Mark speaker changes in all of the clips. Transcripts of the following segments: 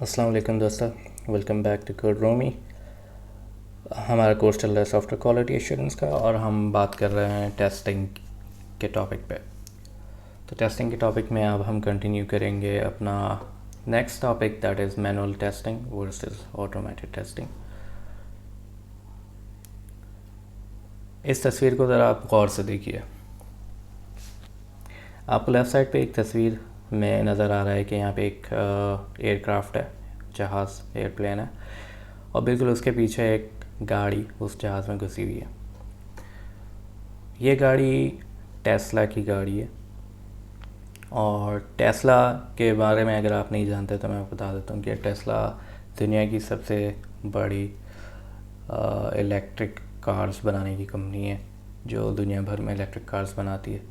Speaker 1: السلام علیکم دوستو، ویلکم بیک ٹو کوڈ رومی۔ ہمارا کورس چل رہا ہے سافٹ ویئر کوالٹی ایشورنس کا، اور ہم بات کر رہے ہیں ٹیسٹنگ کے ٹاپک پہ۔ تو ٹیسٹنگ کے ٹاپک میں اب ہم کنٹینیو کریں گے اپنا next topic, that is manual testing versus automated testing. اس تصویر کو ذرا آپ غور سے دیکھیے۔ آپ کو لیفٹ سائڈ پہ ایک تصویر میں نظر آ رہا ہے کہ یہاں پہ ایک ایئر کرافٹ ہے، جہاز، ایئر پلین ہے، اور بالکل اس کے پیچھے ایک گاڑی اس جہاز میں گھسی ہوئی ہے۔ یہ گاڑی ٹیسلا کی گاڑی ہے، اور ٹیسلا کے بارے میں اگر آپ نہیں جانتے تو میں آپ کو بتا دیتا ہوں کہ ٹیسلا دنیا کی سب سے بڑی الیکٹرک کارز بنانے کی کمپنی ہے، جو دنیا بھر میں الیکٹرک کارز بناتی ہے۔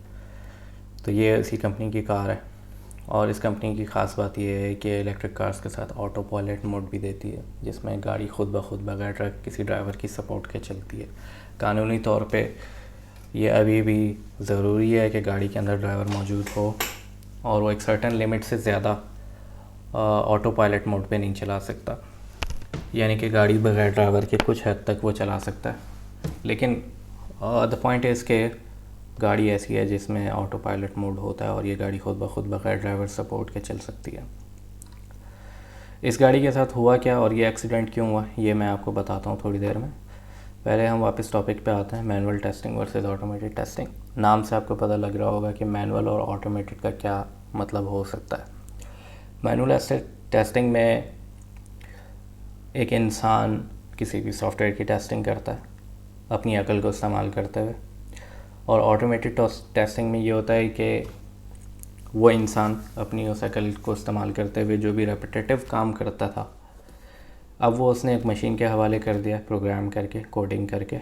Speaker 1: تو یہ اسی کمپنی کی کار ہے، اور اس کمپنی کی خاص بات یہ ہے کہ الیکٹرک کارز کے ساتھ آٹو پائلٹ موڈ بھی دیتی ہے، جس میں گاڑی خود بخود بغیر کسی ڈرائیور کی سپورٹ کے چلتی ہے۔ قانونی طور پہ یہ ابھی بھی ضروری ہے کہ گاڑی کے اندر ڈرائیور موجود ہو، اور وہ ایک سرٹن لمٹ سے زیادہ آٹو پائلٹ موڈ پہ نہیں چلا سکتا، یعنی کہ گاڑی بغیر ڈرائیور کے کچھ حد تک وہ چلا سکتا ہے۔ لیکن دا پوائنٹ از کہ گاڑی ایسی ہے جس میں آٹو پائلٹ موڈ ہوتا ہے، اور یہ گاڑی خود بخود بغیر ڈرائیور سپورٹ کے چل سکتی ہے۔ اس گاڑی کے ساتھ ہوا کیا اور یہ ایکسیڈنٹ کیوں ہوا، یہ میں آپ کو بتاتا ہوں تھوڑی دیر میں۔ پہلے ہم واپس ٹاپک پہ آتے ہیں، manual testing versus automated testing. نام سے آپ کو پتہ لگ رہا ہوگا کہ مینول اور آٹومیٹڈ کا کیا مطلب ہو سکتا ہے۔ مینول ٹیسٹنگ میں ایک انسان کسی بھی سافٹ ویئر کی ٹیسٹنگ کرتا ہے اپنی عقل کو استعمال کرتے ہوئے، اور آٹومیٹڈ ٹیسٹنگ میں یہ ہوتا ہے کہ وہ انسان اپنی اس عقل کو استعمال کرتے ہوئے جو بھی ریپیٹیٹیو کام کرتا تھا، اب وہ اس نے ایک مشین کے حوالے کر دیا، پروگرام کر کے، کوڈنگ کر کے،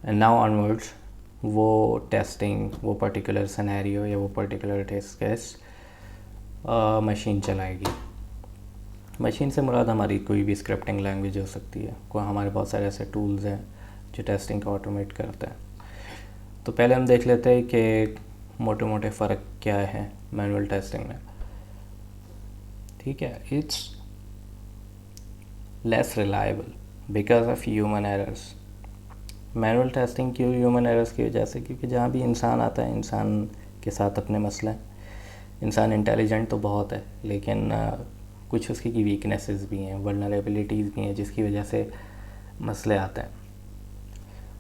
Speaker 1: اینڈ ناؤ آن ورڈس وہ ٹیسٹنگ، وہ پرٹیکولر سینیریو یا وہ پرٹیکولر ٹیسٹ کیس مشین چلائے گی۔ مشین سے مراد ہماری کوئی بھی اسکرپٹنگ لینگویج ہو سکتی ہے، کوئی ہمارے بہت سارے ایسے ٹولز ہیں جو ٹیسٹنگ کو آٹومیٹ کرتے ہیں۔ تو پہلے ہم دیکھ لیتے ہیں کہ موٹے موٹے فرق کیا ہے مینول ٹیسٹنگ میں۔ ٹھیک ہے، it's less reliable because of human errors. Manual testing کیوں ہیومن ایررز کی وجہ سے؟ کیونکہ جہاں بھی انسان آتا ہے، انسان کے ساتھ اپنے مسئلے ہیں۔ انسان انٹیلیجنٹ تو بہت ہے، لیکن کچھ اس کی ویکنیسز بھی ہیں، ولنریبلٹیز بھی ہیں، جس کی وجہ سے مسئلے آتے ہیں۔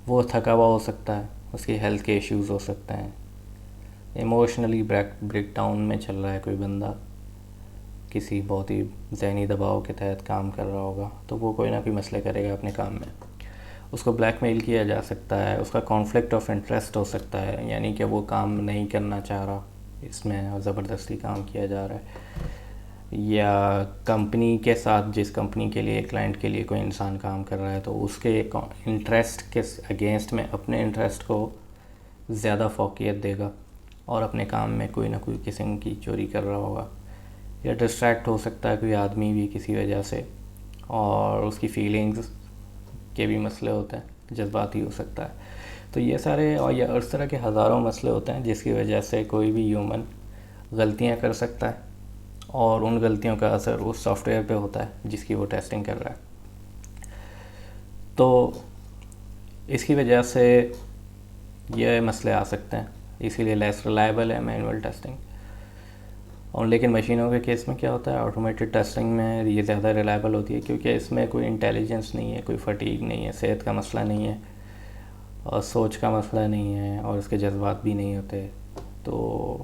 Speaker 1: وہ تھکا ہوا ہو سکتا ہے، اس کی ہیلتھ کے ایشوز ہو سکتے ہیں، ایموشنلی بریک ڈاؤن میں چل رہا ہے کوئی بندہ، کسی بہت ہی ذہنی دباؤ کے تحت کام کر رہا ہوگا، تو وہ کوئی نہ کوئی مسئلے کرے گا اپنے کام میں۔ اس کو بلیک میل کیا جا سکتا ہے، اس کا کانفلکٹ آف انٹرسٹ ہو سکتا ہے، یعنی کہ وہ کام نہیں کرنا چاہ رہا، اس میں زبردستی کام کیا جا رہا ہے، یا کمپنی کے ساتھ، جس کمپنی کے لیے، کلائنٹ کے لیے کوئی انسان کام کر رہا ہے، تو اس کے انٹرسٹ کے اگینسٹ میں اپنے انٹرسٹ کو زیادہ فوقیت دے گا، اور اپنے کام میں کوئی نہ کوئی قسم کی چوری کر رہا ہوگا، یا ڈسٹریکٹ ہو سکتا ہے کوئی آدمی بھی کسی وجہ سے، اور اس کی فیلنگز کے بھی مسئلے ہوتے ہیں، جذباتی ہو سکتا ہے۔ تو یہ سارے اور یا اس طرح کے ہزاروں مسئلے ہوتے ہیں جس کی وجہ سے کوئی بھی ہیومن غلطیاں کر سکتا ہے، اور ان غلطیوں کا اثر اس سافٹ ویئر پہ ہوتا ہے جس کی وہ ٹیسٹنگ کر رہا ہے۔ تو اس کی وجہ سے یہ مسئلے آ سکتے ہیں، اسی لیے لیس ریلائبل ہے مینول ٹیسٹنگ۔ اور لیکن مشینوں کے کیس میں کیا ہوتا ہے، آٹومیٹڈ ٹیسٹنگ میں یہ زیادہ ریلائبل ہوتی ہے، کیونکہ اس میں کوئی انٹیلیجنس نہیں ہے، کوئی فٹیگ نہیں ہے، صحت کا مسئلہ نہیں ہے، اور سوچ کا مسئلہ نہیں ہے، اور اس کے جذبات بھی نہیں ہوتے، تو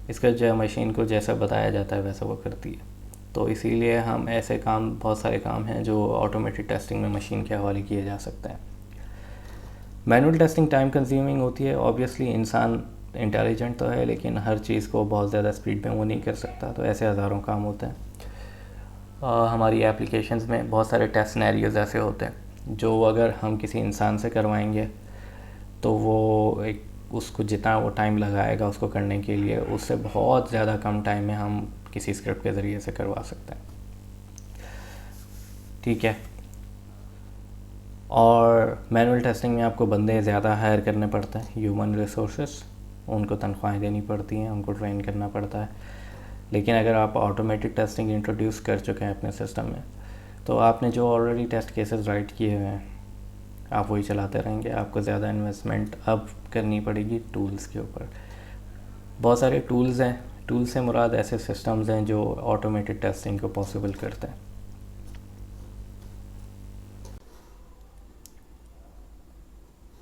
Speaker 1: اس کا جو مشین کو جیسا بتایا جاتا ہے ویسا وہ کرتی ہے۔ تو اسی لیے ہم ایسے کام، بہت سارے کام ہیں جو آٹومیٹڈ ٹیسٹنگ میں مشین کے حوالے کیے جا سکتے ہیں۔ مینول ٹیسٹنگ ٹائم کنزیومنگ ہوتی ہے، اوبویسلی انسان انٹیلیجنٹ تو ہے، لیکن ہر چیز کو بہت زیادہ سپیڈ میں وہ نہیں کر سکتا، تو ایسے ہزاروں کام ہوتے ہیں۔ ہماری ایپلیکیشنز میں بہت سارے ٹیسٹ سینیریوز ایسے ہوتے ہیں جو اگر ہم کسی انسان سے کروائیں گے تو وہ اس کو جتنا وہ ٹائم لگائے گا اس کو کرنے کے لیے، اس سے بہت زیادہ کم ٹائم میں ہم کسی اسکرپٹ کے ذریعے سے کروا سکتے ہیں۔ ٹھیک ہے، اور مینول ٹیسٹنگ میں آپ کو بندے زیادہ ہائر کرنے پڑتے ہیں، ہیومن ریسورسز، ان کو تنخواہیں دینی پڑتی ہیں، ان کو ٹرین کرنا پڑتا ہے، لیکن اگر آپ آٹومیٹک ٹیسٹنگ انٹروڈیوس کر چکے ہیں اپنے سسٹم میں تو آپ نے جو آلریڈی ٹیسٹ کیسز رائٹ کیے ہوئے ہیں آپ وہی چلاتے رہیں گے. آپ کو زیادہ انویسٹمنٹ اب کرنی پڑے گی ٹولز کے اوپر. بہت سارے ٹولز ہیں. ٹول سے مراد ایسے سسٹمز ہیں جو آٹومیٹڈ ٹیسٹنگ کو پاسبل کرتے ہیں.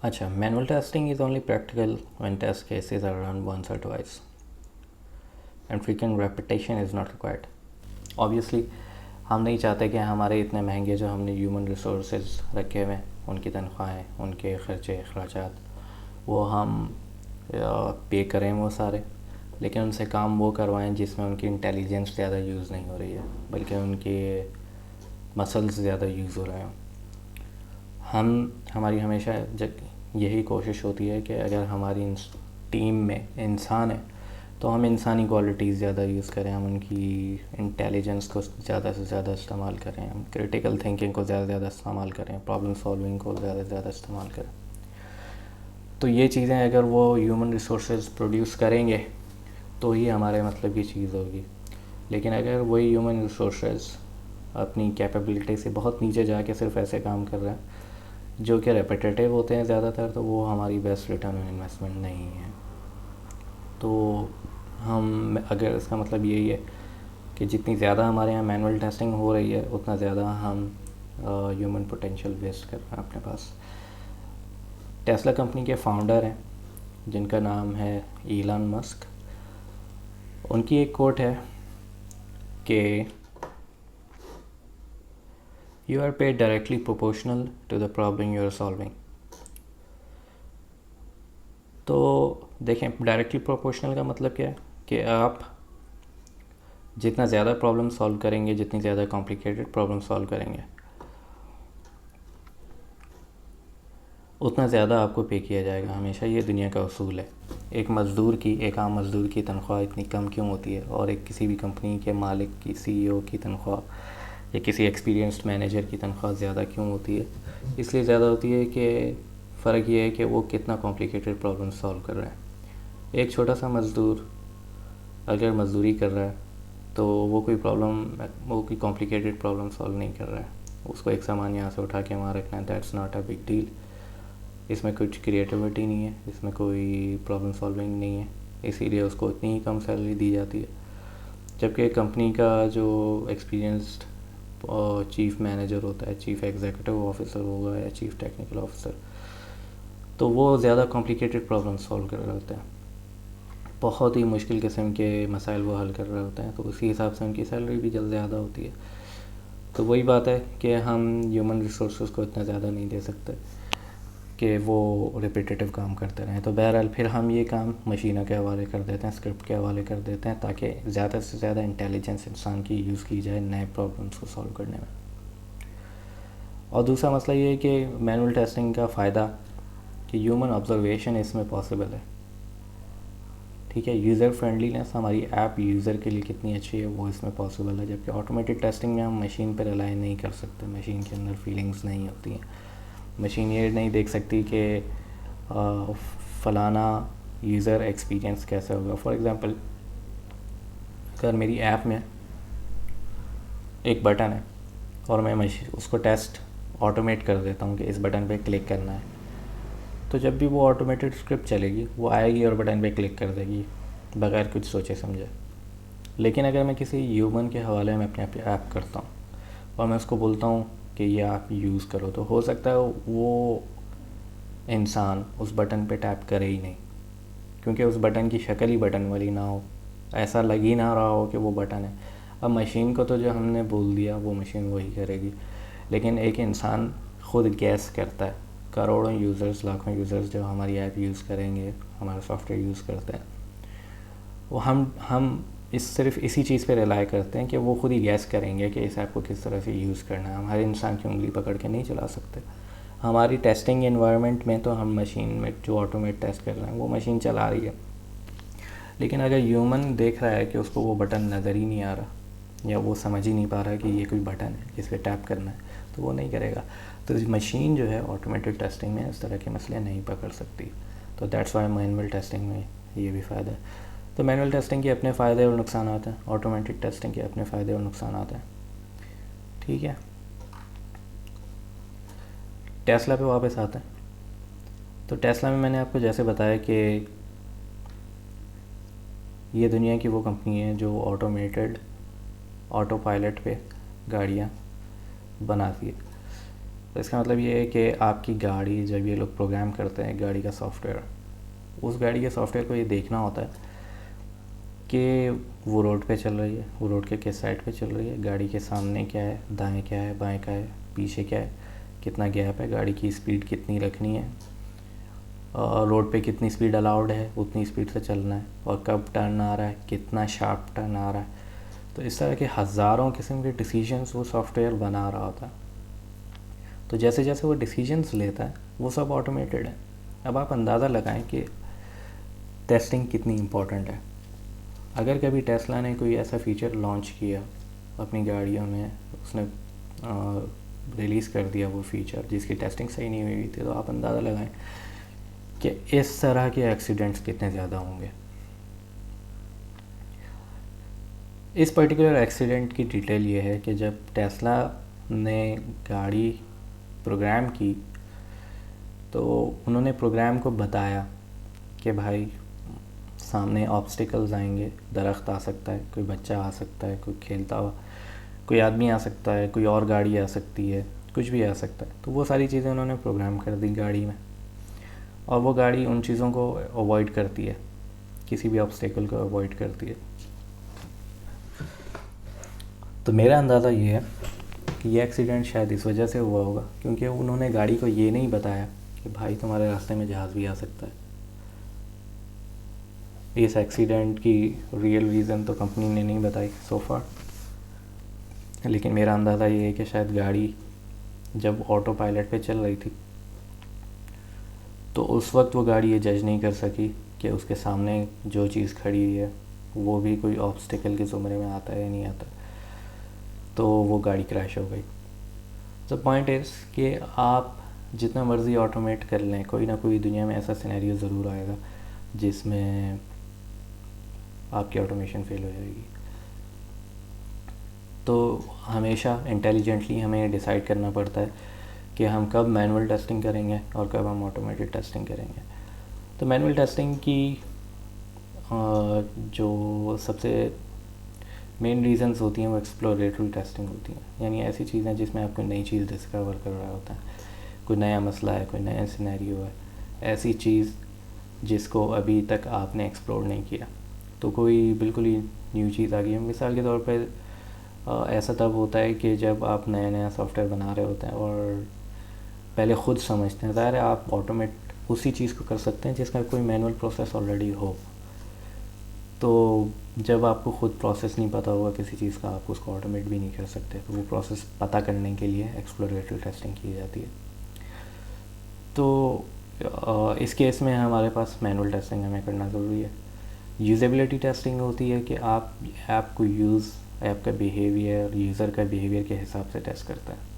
Speaker 1: اچھا, manual testing is only practical when test cases are run once or twice and frequent repetition is not required. Obviously ہم نہیں چاہتے کہ ہمارے اتنے مہنگے جو ہم نے ہیومن ریسورسز رکھے ہوئے ہیں, ان کی تنخواہیں, ان کے خرچے اخراجات, وہ ہم پے کریں وہ سارے, لیکن ان سے کام وہ کروائیں جس میں ان کی انٹیلیجنس زیادہ یوز نہیں ہو رہی ہے بلکہ ان کے مسلز زیادہ یوز ہو رہے ہیں. ہماری ہمیشہ یہی کوشش ہوتی ہے کہ اگر ہماری ٹیم میں انسان ہے تو ہم انسانی کوالٹیز زیادہ یوز کریں, ہم ان کی انٹیلیجنس کو زیادہ سے زیادہ استعمال کریں, ہم کریٹیکل تھنکنگ کو زیادہ سے زیادہ استعمال کریں, پرابلم سالونگ کو زیادہ سے زیادہ استعمال کریں. تو یہ چیزیں اگر وہ ہیومن ریسورسز پروڈیوس کریں گے تو ہی ہمارے مطلب کی چیز ہوگی. لیکن اگر وہی ہیومن ریسورسز اپنی کیپیبلٹی سے بہت نیچے جا کے صرف ایسے کام کر رہے ہیں جو کہ ریپیٹیٹیو ہوتے ہیں زیادہ تر, تو وہ ہماری بیسٹ ریٹرن آن انویسٹمنٹ نہیں ہے. تو ہم اگر اس کا مطلب یہی ہے کہ جتنی زیادہ ہمارے یہاں مینول ٹیسٹنگ ہو رہی ہے اتنا زیادہ ہم ہیومن پوٹینشیل ویسٹ کر رہے ہیں اپنے پاس. ٹیسلا کمپنی کے فاؤنڈر ہیں جن کا نام ہے ایلان مسک. ان کی ایک کوٹ ہے کہ you are paid directly proportional to the problem you are solving. تو دیکھیں, ڈائریکٹلی پروپورشنل کا مطلب کیا ہے کہ آپ جتنا زیادہ پرابلم سالو کریں گے, جتنی زیادہ کمپلیکیٹڈ پرابلم سالو کریں گے, اتنا زیادہ آپ کو پے کیا جائے گا. ہمیشہ یہ دنیا کا اصول ہے. ایک عام مزدور کی تنخواہ اتنی کم کیوں ہوتی ہے اور ایک کسی بھی کمپنی کے مالک کی CEO کی تنخواہ یا کسی ایکسپیرینسڈ مینیجر کی تنخواہ زیادہ کیوں ہوتی ہے؟ اس لیے زیادہ ہوتی ہے کہ فرق یہ ہے کہ وہ کتنا کمپلیکیٹڈ پرابلم سالو کر رہے ہیں. ایک چھوٹا سا مزدور اگر مزدوری کر رہا ہے تو وہ کوئی کمپلیکیٹڈ پرابلم سالو نہیں کر رہا ہے. اس کو ایک سامان یہاں سے اٹھا کے وہاں رکھنا ہے, that's not a big deal. اس میں کچھ کریٹیوٹی نہیں ہے, اس میں کوئی پرابلم سالونگ نہیں ہے, اسی لیے اس کو اتنی ہی کم سیلری دی جاتی ہے. جبکہ کمپنی کا جو ایکسپیرینسڈ چیف مینیجر ہوتا ہے, چیف ایگزیکٹو آفیسر ہوگا یا چیف ٹیکنیکل آفیسر, تو وہ زیادہ کمپلیکیٹڈ پرابلم سالو کر رہے ہوتے ہیں, بہت ہی مشکل قسم کے مسائل وہ حل کر رہے ہوتے ہیں, تو اسی حساب سے ان کی سیلری بھی زیادہ ہوتی ہے. تو وہی بات ہے کہ ہم ہیومن ریسورسز کو اتنا زیادہ نہیں دے سکتے کہ وہ ریپیٹیٹیو کام کرتے رہیں. تو بہرحال پھر ہم یہ کام مشینوں کے حوالے کر دیتے ہیں, اسکرپٹ کے حوالے کر دیتے ہیں, تاکہ زیادہ سے زیادہ انٹیلیجنس انسان کی یوز کی جائے نئے پرابلمس کو سالو کرنے میں. اور دوسرا مسئلہ یہ ہے کہ مینول ٹیسٹنگ کا فائدہ کہ ہیومن آبزرویشن اس میں پاسبل ہے. ٹھیک ہے, یوزر فرینڈلینس ہماری ایپ یوزر کے لیے کتنی اچھی ہے وہ اس میں پاسبل ہے. جبکہ آٹومیٹک ٹیسٹنگ میں ہم مشین پہ ریلائی نہیں کر سکتے, مشین کے اندر فیلنگز نہیں ہوتی ہیں. مشین یہ نہیں دیکھ سکتی کہ فلانا یوزر ایکسپیرینس کیسے ہوگا. فار ایگزامپل, اگر میری ایپ میں ایک بٹن ہے اور میں اس کو ٹیسٹ آٹومیٹ کر دیتا ہوں کہ اس بٹن پہ کلک کرنا ہے, تو جب بھی وہ آٹومیٹڈ اسکرپٹ چلے گی وہ آئے گی اور بٹن پہ کلک کر دے گی بغیر کچھ سوچے سمجھے. لیکن اگر میں کسی ہیومن کے حوالے میں اپنے ایپ کرتا ہوں اور میں اس کو بولتا ہوں کہ یہ آپ یوز کرو, تو ہو سکتا ہے وہ انسان اس بٹن پہ ٹیپ کرے ہی نہیں, کیونکہ اس بٹن کی شکل ہی بٹن والی نہ ہو, ایسا لگ ہی نہ رہا ہو کہ وہ بٹن ہے. اب مشین کو تو جو ہم نے بول دیا وہ مشین وہی کرے گی, لیکن ایک انسان خود گیس کرتا ہے. کروڑوں یوزرز, لاکھوں یوزرز جو ہماری ایپ یوز کریں گے, ہمارا سافٹ ویئر یوز کرتے ہیں, وہ ہم صرف اسی چیز پہ ریلائی کرتے ہیں کہ وہ خود ہی گیس کریں گے کہ اس ایپ کو کس طرح سے یوز کرنا ہے. ہم ہر انسان کی انگلی پکڑ کے نہیں چلا سکتے. ہماری ٹیسٹنگ انوائرمنٹ میں تو ہم مشین میں جو آٹومیٹ ٹیسٹ کر رہے ہیں وہ مشین چلا رہی ہے, لیکن اگر ہیومن دیکھ رہا ہے کہ اس کو وہ بٹن نظر ہی نہیں آ رہا یا وہ سمجھ ہی نہیں پا رہا کہ یہ کوئی بٹن ہے جس پہ ٹیپ کرنا ہے, تو وہ نہیں کرے گا. تو مشین جو ہے آٹومیٹڈ ٹیسٹنگ میں اس طرح کے مسئلے نہیں پکڑ سکتی. تو دیٹس وائی مینول ٹیسٹنگ میں یہ بھی فائدہ ہے. تو تو مینول ٹیسٹنگ کے اپنے فائدے اور نقصانات ہیں، آٹومیٹک ٹیسٹنگ کے اپنے فائدے اور نقصانات ہیں. ٹھیک ہے، ٹیسلا پہ واپس آتے ہیں. تو ٹیسلا میں نے آپ کو جیسے بتایا کہ یہ دنیا کی وہ کمپنی ہے جو آٹومیٹڈ آٹو پائلٹ پہ گاڑیاں بناتی ہے. تو اس کا مطلب یہ ہے کہ آپ کی گاڑی جب یہ لوگ پروگرام کرتے ہیں گاڑی کا سافٹ ویئر، اس گاڑی کے سافٹ ویئر کو یہ دیکھنا ہوتا ہے کہ وہ روڈ پہ چل رہی ہے، وہ روڈ کے کس سائڈ پہ چل رہی ہے، گاڑی کے سامنے کیا ہے، دائیں کیا ہے، بائیں کیا ہے، پیچھے کیا ہے، کتنا گیپ ہے، گاڑی کی اسپیڈ کتنی رکھنی ہے، روڈ پہ کتنی اسپیڈ الاؤڈ ہے اتنی اسپیڈ سے چلنا ہے، اور کب ٹرن آ رہا ہے، کتنا شارپ ٹرن آ رہا ہے. تو اس طرح کے ہزاروں قسم کے ڈیسیجنس وہ سافٹ ویئر بنا رہا ہوتا ہے. تو جیسے جیسے وہ ڈیسیجنس لیتا ہے وہ سب آٹومیٹڈ ہیں. اب آپ اندازہ لگائیں کہ ٹیسٹنگ کتنی امپورٹنٹ ہے. اگر کبھی ٹیسلا نے کوئی ایسا فیچر لانچ کیا اپنی گاڑیوں میں، اس نے ریلیز کر دیا وہ فیچر جس کی ٹیسٹنگ صحیح نہیں ہوئی تھی، تو آپ اندازہ لگائیں کہ اس طرح کے ایکسیڈنٹس کتنے زیادہ ہوں گے. اس پرٹیکولر ایکسیڈنٹ کی ڈیٹیل یہ ہے کہ جب ٹیسلا نے گاڑی پروگرام کی تو انہوں نے پروگرام کو بتایا کہ بھائی سامنے آبسٹیکلز آئیں گے، درخت آ سکتا ہے، کوئی بچہ آ سکتا ہے، کوئی کھیلتا ہوا کوئی آدمی آ سکتا ہے، کوئی اور گاڑی آ سکتی ہے، کچھ بھی آ سکتا ہے. تو وہ ساری چیزیں انہوں نے پروگرام کر دی گاڑی میں، اور وہ گاڑی ان چیزوں کو اوائڈ کرتی ہے، کسی بھی آبسٹیکل کو اوائڈ کرتی ہے. تو میرا اندازہ یہ ہے کہ یہ ایکسیڈنٹ شاید اس وجہ سے ہوا ہوگا کیونکہ انہوں نے گاڑی کو یہ نہیں بتایا کہ بھائی تمہارے راستے میں جہاز بھی آ سکتا ہے. اس ایکسیڈنٹ کی ریئل ریزن تو کمپنی نے نہیں بتائی سو فار، لیکن میرا اندازہ یہ ہے کہ شاید گاڑی جب آٹو پائلٹ پہ چل رہی تھی تو اس وقت وہ گاڑی یہ جج نہیں کر سکی کہ اس کے سامنے جو چیز کھڑی ہوئی ہے وہ بھی کوئی آبسٹیکل کے زمرے میں آتا ہے یا نہیں آتا، تو وہ گاڑی کریش ہو گئی. تو پوائنٹ از کہ آپ جتنا مرضی آٹومیٹ کر لیں، کوئی نہ کوئی دنیا میں ایسا سینیریو ضرور آئے گا جس میں آپ کی آٹومیشن فیل ہو جائے گی. تو ہمیشہ انٹیلیجنٹلی ہمیں ڈیسائیڈ کرنا پڑتا ہے کہ ہم کب مینول ٹیسٹنگ کریں گے اور کب ہم آٹومیٹڈ ٹیسٹنگ کریں گے. تو مینول ٹیسٹنگ کی جو سب سے مین ریزنز ہوتی ہیں وہ ایکسپلوریٹری ٹیسٹنگ ہوتی ہیں، یعنی ایسی چیزیں جس میں آپ کوئی نئی چیز ڈسکور کر رہا ہوتا ہے، کوئی نیا مسئلہ ہے، کوئی نیا سینیریو ہے، ایسی چیز جس کو ابھی تک آپ نے ایکسپلور نہیں کیا. تو کوئی بالکل ہی نیو چیز آ گئی ہے. مثال کے طور پہ ایسا تب ہوتا ہے کہ جب آپ نیا نیا سافٹ ویئر بنا رہے ہوتے ہیں اور پہلے خود سمجھتے ہیں. ظاہر ہے آپ آٹومیٹ اسی چیز کو کر سکتے ہیں جس کا کوئی مینول پروسیس آلریڈی ہو. تو جب آپ کو خود پروسیس نہیں پتہ ہوگا کسی چیز کا، آپ اس کو آٹومیٹ بھی نہیں کر سکتے. تو وہ پروسیس پتہ کرنے کے لیے ایکسپلوریٹری ٹیسٹنگ کی جاتی ہے. تو اس کیس میں ہمارے پاس مینول ٹیسٹنگ ہمیں کرنا ضروری ہے. یوزیبلٹی ٹیسٹنگ ہوتی ہے کہ آپ ایپ کو ایپ کا بیہیویئر، یوزر کا بیہیویئر کے حساب سے ٹیسٹ کرتا ہے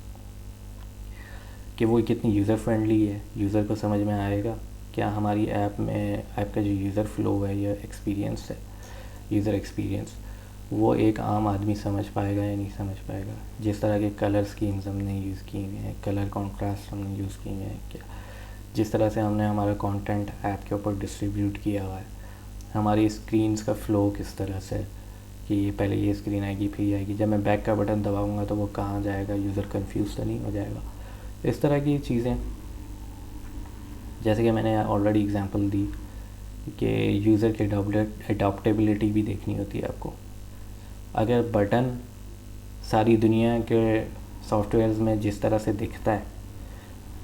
Speaker 1: کہ وہ کتنی یوزر فرینڈلی ہے، یوزر کو سمجھ میں آئے گا کیا ہماری ایپ کا جو یوزر فلو ہے یا ایکسپیرینس ہے، یوزر ایکسپیرینس، وہ ایک عام آدمی سمجھ پائے گا یا نہیں سمجھ پائے گا. جس طرح کے کلر اسکیمز ہم نے یوز کیے ہوئے ہیں، کلر کانٹراسٹ ہم نے یوز کیے ہوئے ہیں، کیا جس طرح سے ہم نے ہمارا کانٹینٹ ایپ کے اوپر ڈسٹریبیوٹ کیا ہوا ہے، ہماری اسکرینز کا فلو کس طرح سے، کہ یہ پہلے یہ اسکرین آئے گی پھر یہ آئے گی، جب میں بیک کا بٹن دباؤں گا تو وہ کہاں جائے گا، یوزر کنفیوز تو نہیں ہو جائے گا. اس طرح کی چیزیں، جیسے کہ میں نے آلریڈی اگزامپل دی کہ یوزر کی اڈاپٹیبلٹی بھی دیکھنی ہوتی ہے آپ کو. اگر بٹن ساری دنیا کے سافٹ ویئرز میں جس طرح سے دکھتا ہے،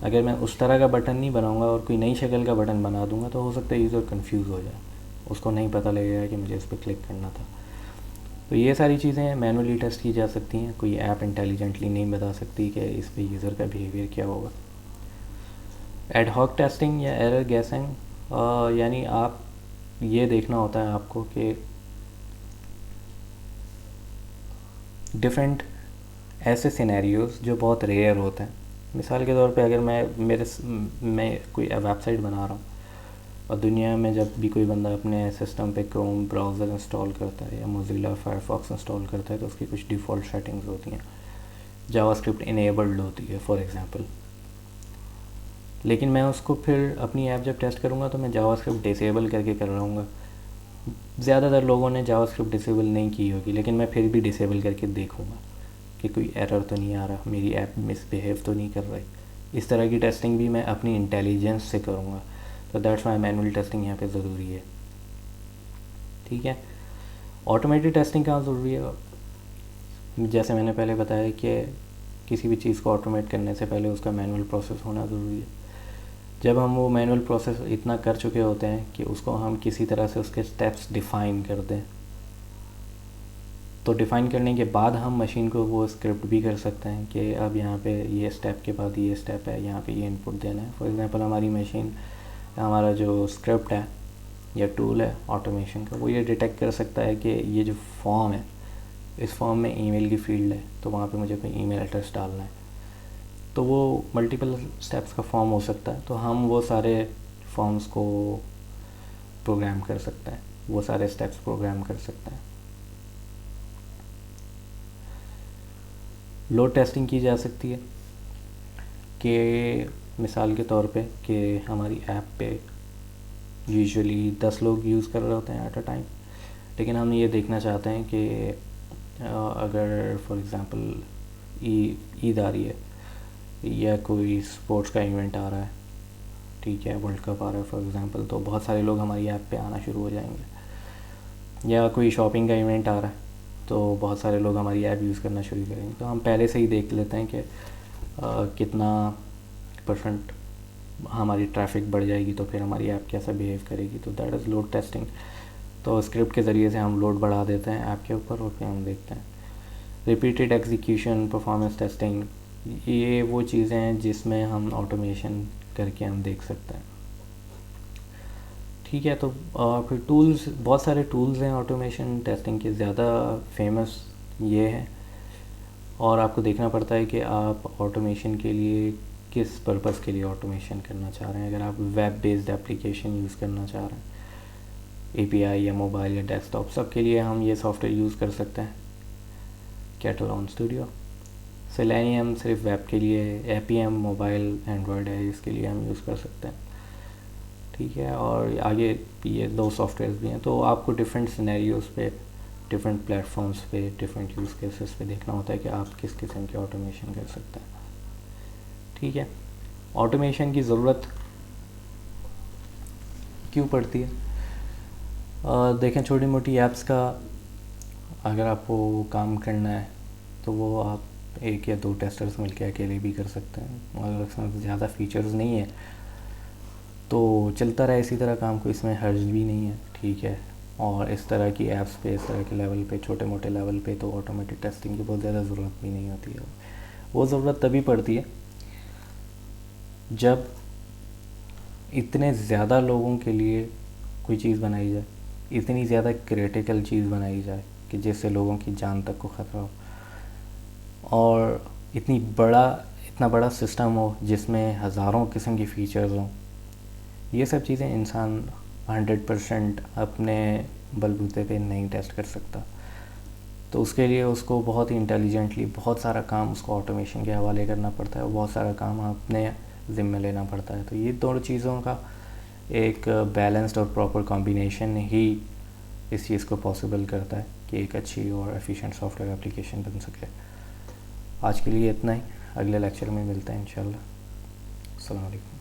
Speaker 1: اگر میں اس طرح کا بٹن نہیں بناؤں گا اور کوئی نئی شکل کا بٹن بنا دوں گا تو ہو سکتا ہے یوزر کنفیوز ہو جائے، اس کو نہیں پتہ لگے گا کہ مجھے اس پہ کلک کرنا تھا. تو یہ ساری چیزیں مینولی ٹیسٹ کی جا سکتی ہیں. کوئی ایپ انٹیلیجنٹلی نہیں بتا سکتی کہ اس پہ یوزر کا بیہیویئر کیا ہوگا. ایڈ ہاک ٹیسٹنگ یا ایرر گیسنگ، یعنی آپ یہ دیکھنا ہوتا ہے آپ کو کہ ڈفرینٹ ایسے سینیریوز جو بہت ریئر ہوتے ہیں. مثال کے طور پہ اگر میں کوئی ویب سائٹ بنا رہا ہوں اور دنیا میں جب بھی کوئی بندہ اپنے سسٹم پہ کروم براؤزر انسٹال کرتا ہے یا موزیلا فائر فاکس انسٹال کرتا ہے تو اس کی کچھ ڈیفالٹ سیٹنگز ہوتی ہیں، جاوا اسکرپٹ انیبلڈ ہوتی ہے فار ایگزامپل. لیکن میں اس کو پھر اپنی ایپ جب ٹیسٹ کروں گا تو میں جاوا اسکرپٹ ڈسیبل کر کے کر رہا ہوں گا. زیادہ تر لوگوں نے جاوا اسکرپٹ ڈسیبل نہیں کی ہوگی، لیکن میں پھر بھی ڈسیبل کر کے دیکھوں گا کہ کوئی ایرر تو نہیں آ رہا، میری ایپ مس بیہیو تو نہیں کر رہی. اس طرح کی ٹیسٹنگ بھی میں اپنی انٹیلیجنس سے کروں گا. تو دیٹس وائی مینول ٹیسٹنگ یہاں پہ ضروری ہے. ٹھیک ہے. آٹومیٹڈ ٹیسٹنگ کہاں ضروری ہے؟ جیسے میں نے پہلے بتایا کہ کسی بھی چیز کو آٹومیٹ کرنے سے پہلے اس کا مینول پروسیس ہونا ضروری ہے. جب ہم وہ مینول پروسیس اتنا کر چکے ہوتے ہیں کہ اس کو ہم کسی طرح سے اس کے اسٹیپس ڈیفائن کر دیں، تو ڈیفائن کرنے کے بعد ہم مشین کو وہ اسکرپٹ بھی کر سکتے ہیں کہ اب یہاں پہ یہ اسٹیپ کے بعد یہ اسٹیپ ہے، یہاں پہ یہ انپٹ دینا ہے. فار ایگزامپل ہماری مشین، ہمارا جو اسکرپٹ ہے یا ٹول ہے آٹومیشن کا، وہ یہ ڈیٹیکٹ کر سکتا ہے کہ یہ جو فارم ہے، اس فارم میں ای میل کی فیلڈ ہے، تو وہاں پہ مجھے کوئی ای میل ایڈریس ڈالنا ہے. تو وہ ملٹیپل اسٹیپس کا فارم ہو سکتا ہے، تو ہم وہ سارے فارمز کو پروگرام کر سکتے ہیں، وہ سارے اسٹیپس پروگرام کر سکتے ہیں. لوڈ ٹیسٹنگ کی جا سکتی ہے کہ مثال کے طور پہ کہ ہماری ایپ پہ یوزولی 10 لوگ یوز کر رہے ہوتے ہیں ایٹ اے ٹائم، لیکن ہم یہ دیکھنا چاہتے ہیں کہ اگر فار ایگزامپل عید آ رہی ہے یا کوئی اسپورٹس کا ایونٹ آ رہا ہے، ٹھیک ہے، ورلڈ کپ آ رہا ہے فار ایگزامپل، تو بہت سارے لوگ ہماری ایپ پہ آنا شروع ہو جائیں گے. یا کوئی شاپنگ کا ایونٹ آ رہا ہے تو بہت سارے لوگ ہماری ایپ یوز کرنا شروع کریں گے. تو ہم پہلے سے ہی دیکھ لیتے ہیں کہ کتنا پرسنٹ ہماری ٹریفک بڑھ جائے گی تو پھر ہماری ایپ کیسا بیہیو کرے گی. تو دیٹ از لوڈ ٹیسٹنگ. تو اسکرپٹ کے ذریعے سے ہم لوڈ بڑھا دیتے ہیں ایپ کے اوپر اور پھر ہم دیکھتے ہیں. ریپیٹیڈ ایگزیکیوشن، پرفارمنس ٹیسٹنگ، یہ وہ چیزیں ہیں جس میں ہم آٹومیشن کر کے ہم دیکھ سکتے ہیں. ٹھیک ہے. تو پھر ٹولز، بہت سارے ٹولز ہیں آٹومیشن ٹیسٹنگ کے. زیادہ فیمس یہ ہے، اور آپ کو دیکھنا پڑتا ہے کہ آپ آٹومیشن کے لیے کس پرپس کے لیے آٹومیشن کرنا چاہ رہے ہیں. اگر آپ ویب بیسڈ اپلیکیشن یوز کرنا چاہ رہے ہیں، اے پی آئی یا موبائل یا ڈیسک ٹاپ، سب کے لیے ہم یہ سافٹ ویئر یوز کر سکتے ہیں. کیٹالون اسٹوڈیو. سیلینیم صرف ویب کے لیے، اے پی ایم موبائل اینڈرائڈ ہے، اس کے لیے ہم یوز کر سکتے ہیں. ٹھیک ہے. اور آگے یہ 2 سافٹ ویئرز بھی ہیں. تو آپ کو ڈفرینٹ سینیریوز پہ، ڈفرینٹ پلیٹ فارمز پہ، ڈفرینٹ یوز کیسز پہ دیکھنا ہوتا ہے کہ آپ کس قسم کے آٹومیشن کر سکتے ہیں. ٹھیک ہے. آٹومیشن کی ضرورت کیوں پڑتی ہے؟ دیکھیں، چھوٹی موٹی ایپس کا اگر آپ کو کام کرنا ہے تو وہ آپ 1 یا 2 ٹیسٹرز مل کے اکیلے بھی کر سکتے ہیں. اگر اس میں زیادہ فیچرز نہیں ہیں تو چلتا رہے اسی طرح کام، کو اس میں حرج بھی نہیں ہے. ٹھیک ہے. اور اس طرح کی ایپس پہ، اس طرح کے لیول پہ، چھوٹے موٹے لیول پہ تو آٹومیٹک ٹیسٹنگ کی بہت زیادہ ضرورت بھی نہیں ہوتی ہے. وہ ضرورت تبھی پڑتی ہے جب اتنے زیادہ لوگوں کے لیے کوئی چیز بنائی جائے، اتنی زیادہ کریٹیکل چیز بنائی جائے کہ جس سے لوگوں کی جان تک کو خطرہ ہو، اور اتنا بڑا سسٹم ہو جس میں ہزاروں قسم کی فیچرز ہوں. یہ سب چیزیں انسان 100% اپنے بلبوتے پہ نہیں ٹیسٹ کر سکتا. تو اس کے لیے اس کو بہت ہی انٹیلیجنٹلی بہت سارا کام اس کو آٹومیشن کے حوالے کرنا پڑتا ہے، بہت سارا کام اپنے ذمہ لینا پڑتا ہے. تو یہ 2 چیزوں کا ایک بیلنسڈ اور پراپر کمبینیشن ہی اس چیز کو پاسبل کرتا ہے کہ ایک اچھی اور ایفیشینٹ سافٹ ویئر اپلیکیشن بن سکے. آج کے لیے اتنا ہی. اگلے لیکچر میں ملتے ہیں انشاءاللہ. السلام علیکم.